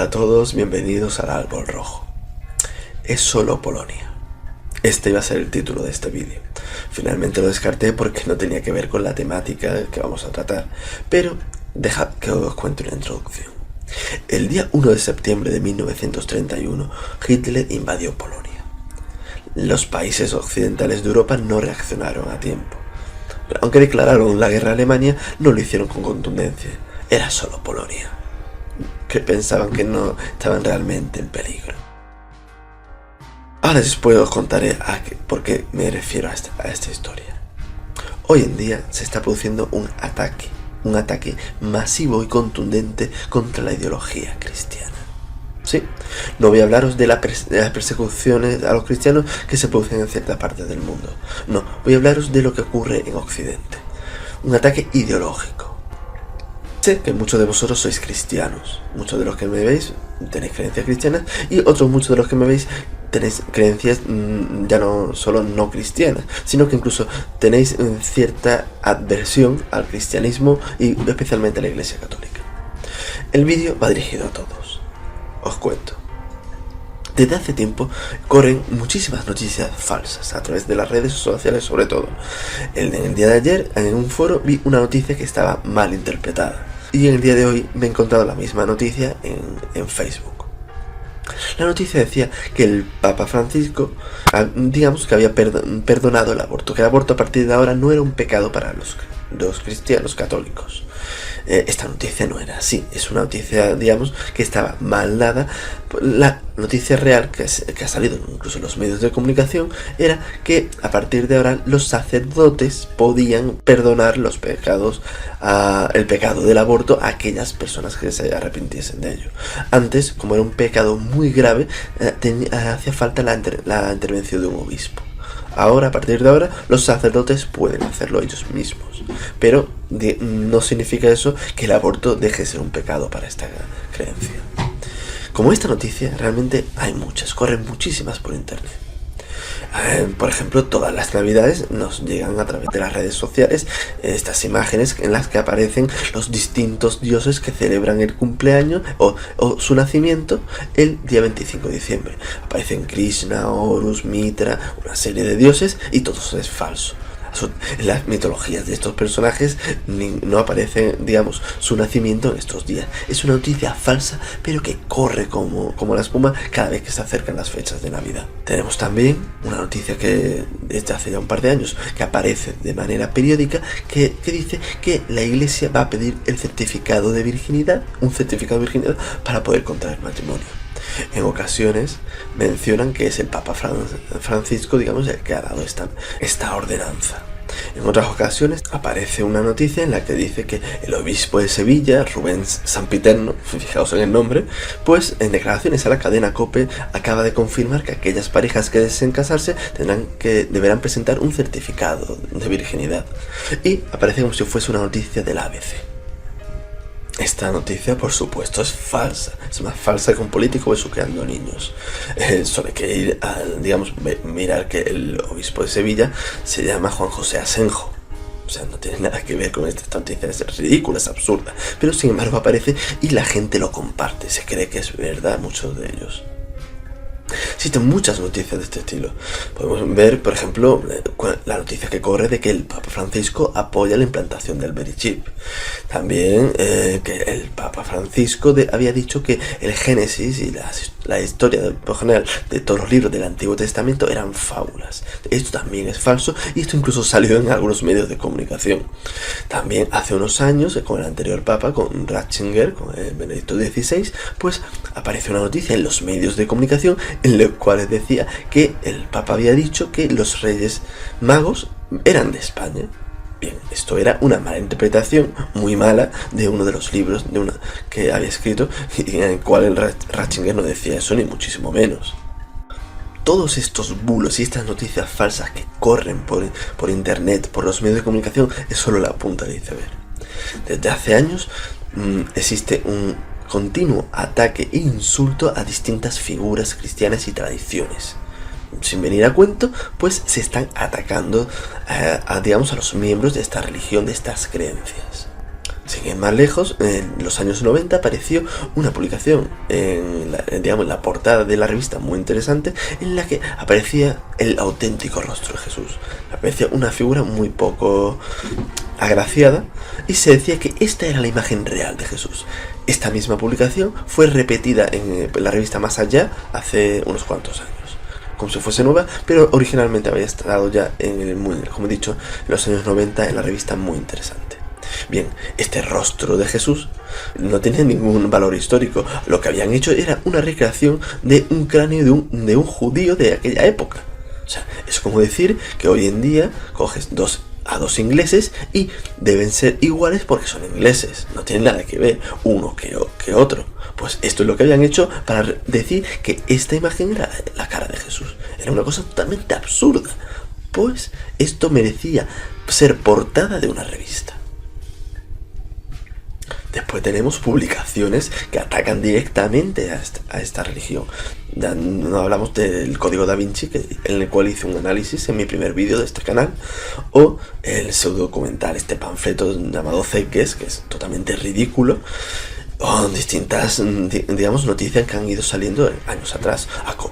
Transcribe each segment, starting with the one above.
Hola a todos, bienvenidos al Árbol Rojo. Es solo Polonia. Este iba a ser el título de este vídeo. Finalmente lo descarté porque no tenía que ver con la temática que vamos a tratar, pero dejad que os cuente una introducción. El día 1 de septiembre de 1931, Hitler invadió Polonia. Los países occidentales de Europa no reaccionaron a tiempo. Aunque declararon la guerra a Alemania, no lo hicieron con contundencia. Era solo Polonia, que pensaban que no estaban realmente en peligro. Ahora después os contaré por qué me refiero a esta historia. Hoy en día se está produciendo un ataque masivo y contundente contra la ideología cristiana. Sí, no voy a hablaros de las persecuciones a los cristianos que se producen en ciertas partes del mundo. No, voy a hablaros de lo que ocurre en Occidente. Un ataque ideológico. Sé que muchos de vosotros sois cristianos. Muchos de los que me veis tenéis creencias cristianas y muchos de los que me veis tenéis creencias ya no solo no cristianas, sino que incluso tenéis cierta adversión al cristianismo y especialmente a la Iglesia Católica. El vídeo va dirigido a todos. Os cuento. Desde hace tiempo corren muchísimas noticias falsas a través de las redes sociales, sobre todo. El día de ayer en un foro vi una noticia que estaba mal interpretada y en el día de hoy me he encontrado la misma noticia en Facebook. La noticia decía que el Papa Francisco, digamos que había perdonado el aborto, que el aborto a partir de ahora no era un pecado para los cristianos católicos. Esta noticia no era así, es una noticia, digamos, que estaba mal dada. La noticia real que ha salido incluso en los medios de comunicación era que a partir de ahora los sacerdotes podían perdonar los pecados, el pecado del aborto a aquellas personas que se arrepintiesen de ello. Antes, como era un pecado muy grave, hacía falta la intervención de un obispo. Ahora, a partir de ahora, los sacerdotes pueden hacerlo ellos mismos. Pero no significa eso que el aborto deje de ser un pecado para esta creencia. Como esta noticia, realmente hay muchas, corren muchísimas por internet. Por ejemplo, todas las navidades nos llegan a través de las redes sociales estas imágenes en las que aparecen los distintos dioses que celebran el cumpleaños o su nacimiento el día 25 de diciembre. Aparecen Krishna, Horus, Mitra, una serie de dioses y todo eso es falso. En las mitologías de estos personajes no aparece, digamos, su nacimiento en estos días. Es una noticia falsa, pero que corre como la espuma cada vez que se acercan las fechas de Navidad. Tenemos también una noticia que desde hace ya un par de años que aparece de manera periódica que dice que la Iglesia va a pedir el certificado de virginidad, un certificado de virginidad para poder contraer matrimonio. En ocasiones mencionan que es el Papa Francisco, digamos, el que ha dado esta ordenanza. En otras ocasiones aparece una noticia en la que dice que el obispo de Sevilla, Rubén Sampiterno, fijaos en el nombre, pues en declaraciones a la cadena COPE acaba de confirmar que aquellas parejas que deseen casarse deberán presentar un certificado de virginidad. Y aparece como si fuese una noticia del ABC. Esta noticia, por supuesto, es falsa. Es más falsa que un político besuqueando niños. Solo hay que ir a, digamos, mirar que el obispo de Sevilla se llama Juan José Asenjo. O sea, no tiene nada que ver con esta noticia, es ridícula, es absurda. Pero sin embargo aparece y la gente lo comparte. Se cree que es verdad, muchos de ellos. Existen muchas noticias de este estilo. Podemos ver, por ejemplo, la noticia que corre de que el Papa Francisco apoya la implantación del Verichip. También que el Papa Francisco había dicho que el Génesis y la historia por general de todos los libros del Antiguo Testamento eran fábulas. Esto también es falso y esto incluso salió en algunos medios de comunicación. También hace unos años, con el anterior Papa, con Ratzinger, con el Benedicto XVI, pues apareció una noticia en los medios de comunicación en los cuales decía que el Papa había dicho que los Reyes Magos eran de España. Bien, esto era una mala interpretación, muy mala, de uno de los libros que había escrito, y en el cual el Ratzinger no decía eso, ni muchísimo menos. Todos estos bulos y estas noticias falsas que corren por internet, por los medios de comunicación, es solo la punta del iceberg. Desde hace años existe un continuo ataque e insulto a distintas figuras cristianas y tradiciones. Sin venir a cuento, pues se están atacando digamos, a los miembros de esta religión, de estas creencias. Sin ir más lejos, en los años 90 apareció una publicación en la portada de la revista muy interesante, en la que aparecía el auténtico rostro de Jesús. Aparecía una figura muy poco agraciada y se decía que esta era la imagen real de Jesús. Esta misma publicación fue repetida en la revista Más Allá hace unos cuantos años, como si fuese nueva, pero originalmente había estado ya como he dicho, en los años 90 en la revista Muy Interesante. Bien, este rostro de Jesús no tenía ningún valor histórico. Lo que habían hecho era una recreación de un cráneo de un judío de aquella época. O sea, es como decir que hoy en día coges a dos ingleses y deben ser iguales porque son ingleses. No tienen nada que ver uno que otro. Pues esto es lo que habían hecho para decir que esta imagen era la cara de Jesús. Era una cosa totalmente absurda. Pues esto merecía ser portada de una revista. Después tenemos publicaciones que atacan directamente a esta religión. Ya no hablamos del Código Da Vinci, en el cual hice un análisis en mi primer vídeo de este canal, o el pseudodocumental, este panfleto llamado Zeitgeist, que es totalmente ridículo, o distintas, digamos, noticias que han ido saliendo años atrás.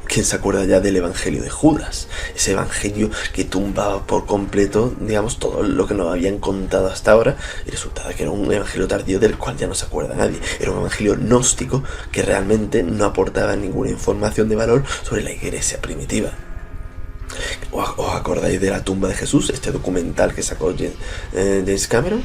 ¿Quién se acuerda ya del Evangelio de Judas? Ese evangelio que tumbaba por completo, digamos, todo lo que nos habían contado hasta ahora, y resultaba que era un evangelio tardío del cual ya no se acuerda nadie. Era un evangelio gnóstico que realmente no aportaba ninguna información de valor sobre la iglesia primitiva. ¿Os acordáis de la tumba de Jesús? Este documental que sacó James Cameron.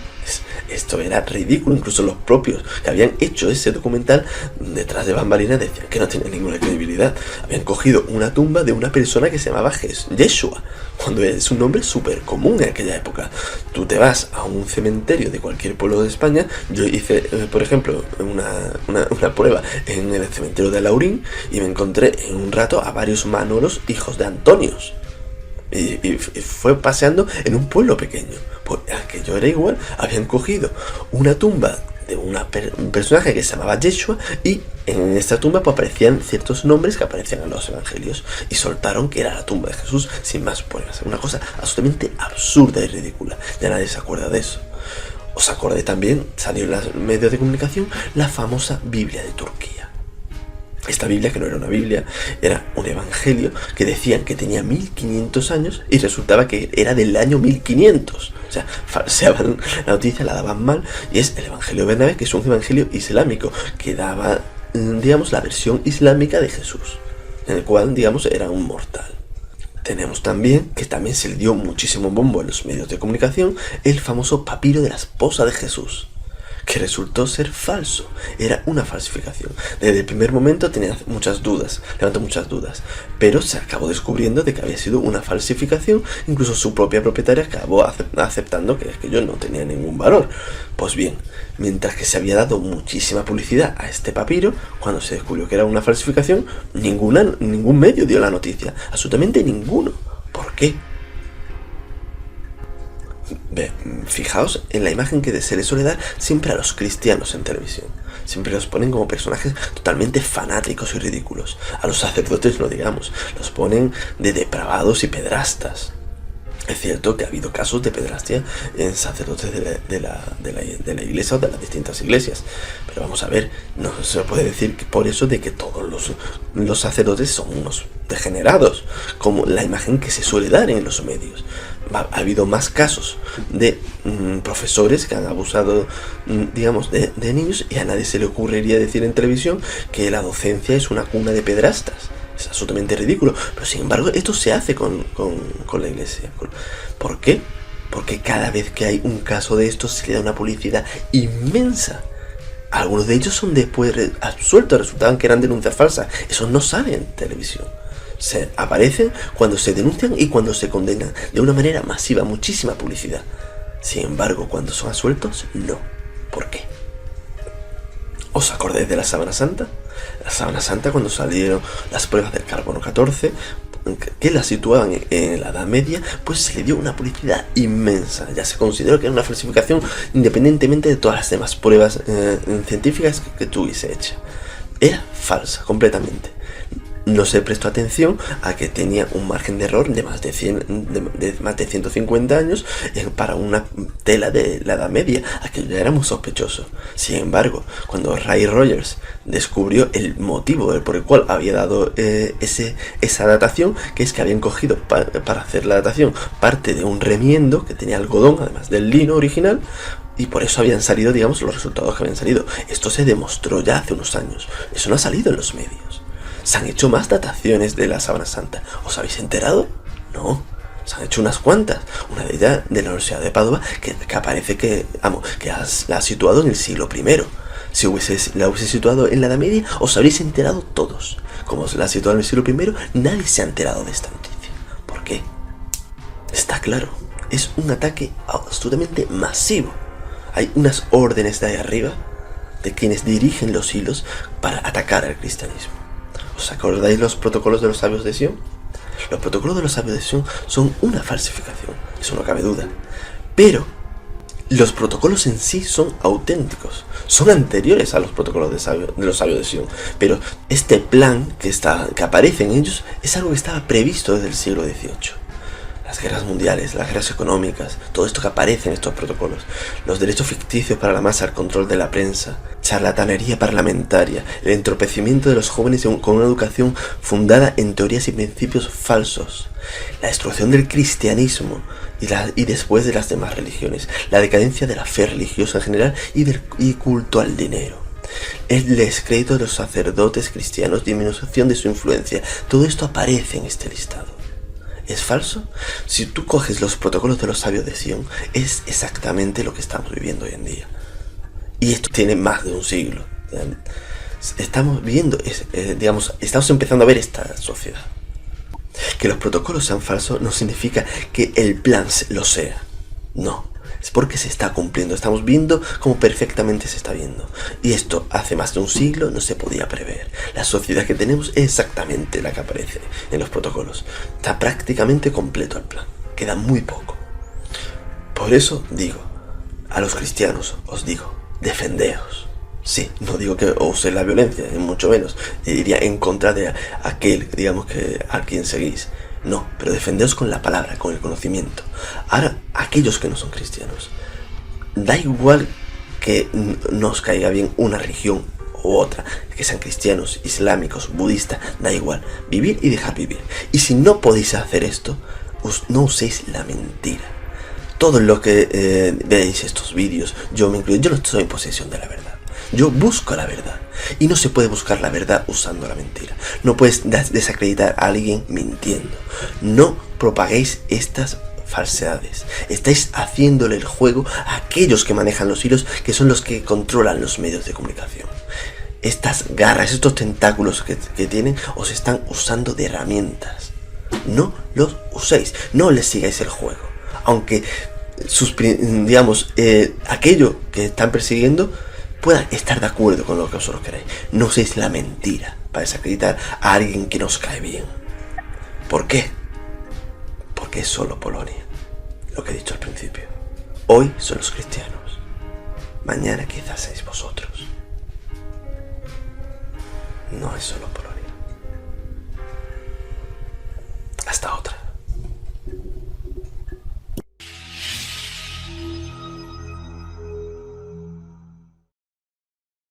Esto era ridículo. Incluso los propios que habían hecho ese documental detrás de bambalinas decían que no tenía ninguna credibilidad. Habían cogido una tumba de una persona que se llamaba Yeshua, cuando es un nombre súper común en aquella época. Tú te vas a un cementerio de cualquier pueblo de España. Yo hice, por ejemplo, una prueba en el cementerio de Laurín y me encontré en un rato a varios Manolos, hijos de Antonios. Y fue paseando en un pueblo pequeño. Pues aquello era igual. Habían cogido una tumba de un personaje que se llamaba Yeshua, y en esta tumba pues aparecían ciertos nombres que aparecían en los evangelios, y soltaron que era la tumba de Jesús sin más pruebas. Una cosa absolutamente absurda y ridícula. Ya nadie se acuerda de eso. ¿Os acordáis también? Salió en los medios de comunicación la famosa Biblia de Turquía. Esta Biblia, que no era una Biblia, era un evangelio que decían que tenía 1500 años y resultaba que era del año 1500. O sea, falseaban la noticia, la daban mal, y es el Evangelio de Bernabé, que es un evangelio islámico que daba, digamos, la versión islámica de Jesús, en el cual, digamos, era un mortal. Tenemos también, que también se le dio muchísimo bombo en los medios de comunicación, el famoso papiro de la esposa de Jesús, que resultó ser falso. Era una falsificación. Desde el primer momento tenía muchas dudas, levantó muchas dudas, pero se acabó descubriendo de que había sido una falsificación. Incluso su propia propietaria acabó aceptando que aquello no tenía ningún valor. Pues bien, mientras que se había dado muchísima publicidad a este papiro, cuando se descubrió que era una falsificación, ningún medio dio la noticia, absolutamente ninguno. ¿Por qué? Fijaos en la imagen que se le suele dar siempre a los cristianos en televisión. Siempre los ponen como personajes totalmente fanáticos y ridículos. A los sacerdotes no digamos, los ponen de depravados y pedrastas. Es cierto que ha habido casos de pedrastia en sacerdotes de la iglesia o de las distintas iglesias, pero vamos a ver, no se puede decir que por eso de que todos los sacerdotes son unos degenerados, como la imagen que se suele dar en los medios. Ha habido más casos de profesores que han abusado, digamos, de niños, y a nadie se le ocurriría decir en televisión que la docencia es una cuna de pedrastas. Es absolutamente ridículo, pero sin embargo esto se hace con la iglesia. ¿Por qué? Porque cada vez que hay un caso de estos se le da una publicidad inmensa. Algunos de ellos son después absueltos, resultaban que eran denuncias falsas. Eso no sale en televisión. Se aparecen cuando se denuncian y cuando se condenan de una manera masiva, muchísima publicidad. Sin embargo, cuando son absueltos, no. ¿Por qué? ¿Os acordáis de la Sábana Santa? La Sábana Santa, cuando salieron las pruebas del carbono 14, que la situaban en la Edad Media, pues se le dio una publicidad inmensa. Ya se consideró que era una falsificación independientemente de todas las demás pruebas científicas que tuviese hecha. Era falsa, completamente. no se prestó atención a que tenía un margen de error de más de 150 años para una tela de la Edad Media. Aquello ya era muy sospechoso. Sin embargo, cuando Ray Rogers descubrió el motivo por el cual había dado esa datación, que es que habían cogido para hacer la datación parte de un remiendo que tenía algodón, además del lino original, y por eso habían salido, digamos, los resultados que habían salido. Esto se demostró ya hace unos años. Eso no ha salido en los medios. Se han hecho más dataciones de la Sábana Santa. ¿Os habéis enterado? No. Se han hecho unas cuantas. Una de ellas de la Universidad de Padua que aparece que la ha situado en el siglo I. Si la hubiese situado en la Edad Media, os habréis enterado todos. Como la ha situado en el siglo I, nadie se ha enterado de esta noticia. ¿Por qué? Está claro. Es un ataque absolutamente masivo. Hay unas órdenes de ahí arriba de quienes dirigen los hilos para atacar al cristianismo. ¿Os acordáis los protocolos de los sabios de Sion? Los protocolos de los sabios de Sion son una falsificación, eso no cabe duda. Pero los protocolos en sí son auténticos, son anteriores a los protocolos de los sabios de Sion. Pero este plan que aparece en ellos es algo que estaba previsto desde el siglo XVIII. Las guerras mundiales, las guerras económicas, todo esto que aparece en estos protocolos, los derechos ficticios para la masa, el control de la prensa, charlatanería parlamentaria, el entorpecimiento de los jóvenes con una educación fundada en teorías y principios falsos, la destrucción del cristianismo y después de las demás religiones, la decadencia de la fe religiosa en general y culto al dinero, el descrédito de los sacerdotes cristianos, disminución de su influencia. Todo esto aparece en este listado. ¿Es falso? Si tú coges los protocolos de los sabios de Sion, es exactamente lo que estamos viviendo hoy en día. Y esto tiene más de un siglo. Estamos viendo, estamos empezando a ver esta sociedad. Que los protocolos sean falsos no significa que el plan lo sea. No, es porque se está cumpliendo. Estamos viendo cómo perfectamente se está viendo. Y esto hace más de un siglo no se podía prever. La sociedad que tenemos es exactamente la que aparece en los protocolos. Está prácticamente completo el plan. Queda muy poco. Por eso digo, a los cristianos os digo, defendeos. Sí, no digo que uséis la violencia, ni mucho menos. Iría en contra de aquel, a quien seguís. No, pero defendeos con la palabra, con el conocimiento. Ahora, aquellos que no son cristianos, da igual que no os caiga bien una religión u otra, que sean cristianos, islámicos, budistas, da igual. Vivir y dejar vivir. Y si no podéis hacer esto, no uséis la mentira. Todo lo que veis estos vídeos, yo me incluyo, yo no estoy en posesión de la verdad. Yo busco la verdad. Y no se puede buscar la verdad usando la mentira. No puedes desacreditar a alguien mintiendo. No propaguéis estas falsedades. Estáis haciéndole el juego a aquellos que manejan los hilos, que son los que controlan los medios de comunicación. Estas garras, estos tentáculos que tienen, os están usando de herramientas. No los uséis. No les sigáis el juego. Aunque aquello que están persiguiendo puedan estar de acuerdo con lo que vosotros queréis. No uséis la mentira para desacreditar a alguien que nos cae bien. ¿Por qué? Porque es solo Polonia, lo que he dicho al principio. Hoy son los cristianos, mañana quizás seáis vosotros. No es solo Polonia.